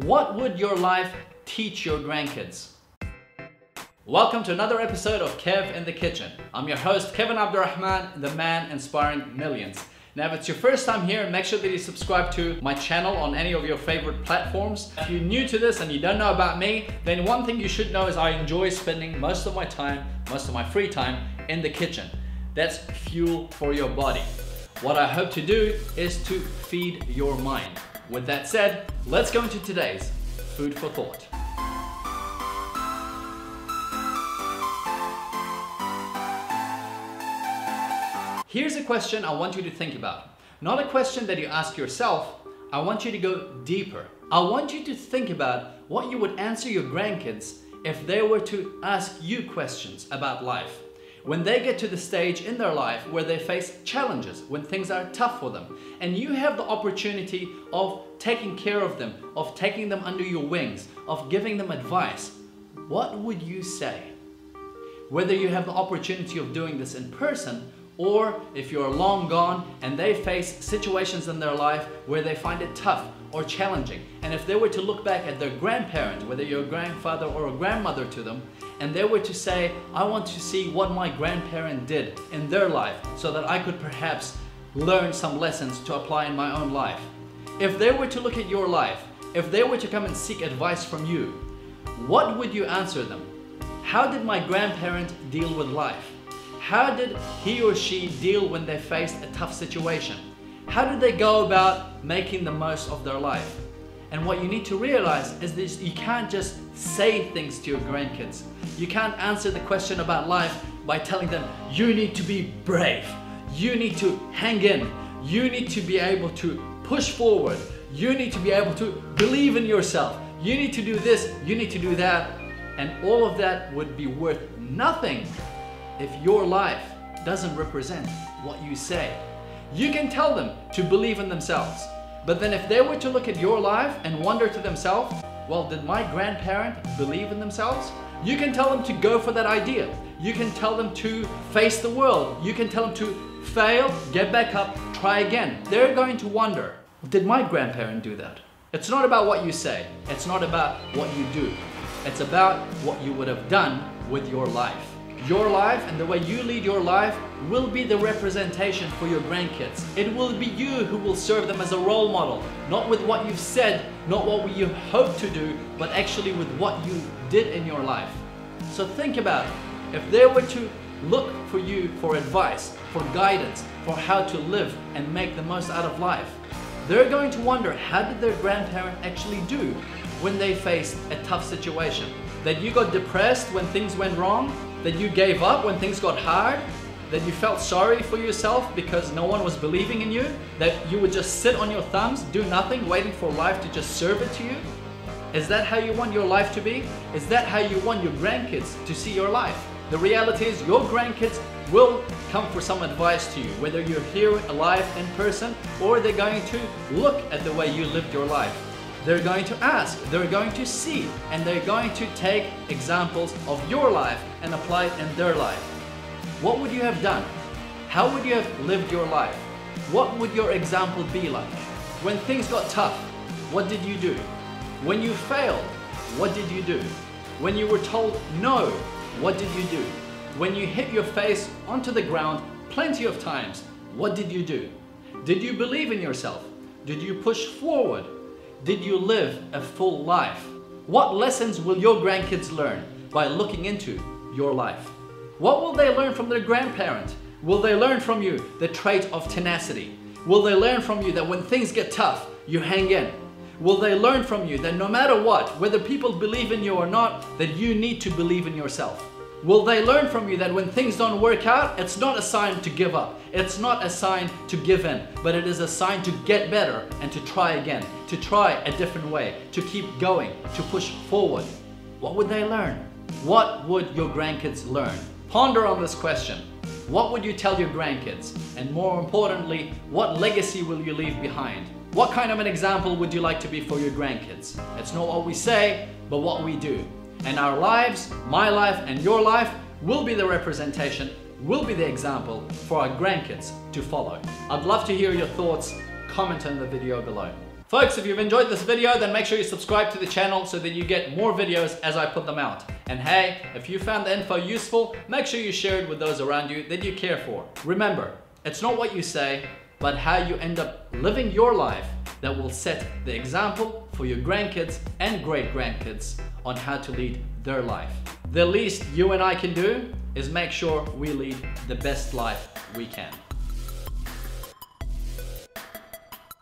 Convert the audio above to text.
What would your life teach your grandkids? Welcome to another episode of Kev in the Kitchen. I'm your host, Kevin Abdulrahman, the man inspiring millions. Now, if it's your first time here, make sure that you subscribe to my channel on any of your favorite platforms. If you're new to this and you don't know about me, then one thing you should know is I enjoy spending most of my time, most of my free time in the kitchen. That's fuel for your body. What I hope to do is to feed your mind. With that said, let's go into today's food for thought. Here's a question I want you to think about. Not a question that you ask yourself, I want you to go deeper. I want you to think about what you would answer your grandkids if they were to ask you questions about life. When they get to the stage in their life where they face challenges, when things are tough for them, and you have the opportunity of taking care of them, of taking them under your wings, of giving them advice, what would you say? Whether you have the opportunity of doing this in person, or if you're long gone and they face situations in their life where they find it tough or challenging, and if they were to look back at their grandparent, whether you're a grandfather or a grandmother to them, and they were to say, I want to see what my grandparent did in their life so that I could perhaps learn some lessons to apply in my own life. If they were to look at your life, if they were to come and seek advice from you, what would you answer them? How did my grandparent deal with life? How did he or she deal when they faced a tough situation? How did they go about making the most of their life? And what you need to realize is this: you can't just say things to your grandkids. You can't answer the question about life by telling them, you need to be brave, you need to hang in, you need to be able to push forward, you need to be able to believe in yourself, you need to do this, you need to do that. And all of that would be worth nothing if your life doesn't represent what you say. You can tell them to believe in themselves, but then if they were to look at your life and wonder to themselves, well, did my grandparent believe in themselves? You can tell them to go for that idea. You can tell them to face the world. You can tell them to fail, get back up, try again. They're going to wonder, did my grandparent do that? It's not about what you say. It's not about what you do. It's about what you would have done with your life. Your life and the way you lead your life will be the representation for your grandkids. It will be you who will serve them as a role model, not with what you've said, not what you hope to do, but actually with what you did in your life. So think about it. If they were to look for you for advice, for guidance, for how to live and make the most out of life, they're going to wonder, how did their grandparent actually do when they faced a tough situation? That you got depressed when things went wrong? That you gave up when things got hard? That you felt sorry for yourself because no one was believing in you? That you would just sit on your thumbs, do nothing, waiting for life to just serve it to you? Is that how you want your life to be? Is that how you want your grandkids to see your life? The reality is your grandkids will come for some advice to you, whether you're here alive in person or they're going to look at the way you lived your life. They're going to ask, they're going to see, and they're going to take examples of your life and apply it in their life. What would you have done? How would you have lived your life? What would your example be like? When things got tough, what did you do? When you failed, what did you do? When you were told no, what did you do? When you hit your face onto the ground plenty of times, what did you do? Did you believe in yourself? Did you push forward? Did you live a full life? What lessons will your grandkids learn by looking into your life? What will they learn from their grandparent? Will they learn from you the trait of tenacity? Will they learn from you that when things get tough, you hang in? Will they learn from you that no matter what, whether people believe in you or not, that you need to believe in yourself? Will they learn from you that when things don't work out, it's not a sign to give up. It's not a sign to give in, but it is a sign to get better and to try again, to try a different way, to keep going, to push forward. What would they learn? What would your grandkids learn? Ponder on this question. What would you tell your grandkids? And more importantly, what legacy will you leave behind? What kind of an example would you like to be for your grandkids? It's not what we say, but what we do. And our lives, my life and your life, will be the representation, will be the example for our grandkids to follow. I'd love to hear your thoughts. Comment on the video below. Folks, if you've enjoyed this video, then make sure you subscribe to the channel so that you get more videos as I put them out. And hey, if you found the info useful, make sure you share it with those around you that you care for. Remember, it's not what you say, but how you end up living your life that will set the example for your grandkids and great-grandkids on how to lead their life. The least you and I can do is make sure we lead the best life we can.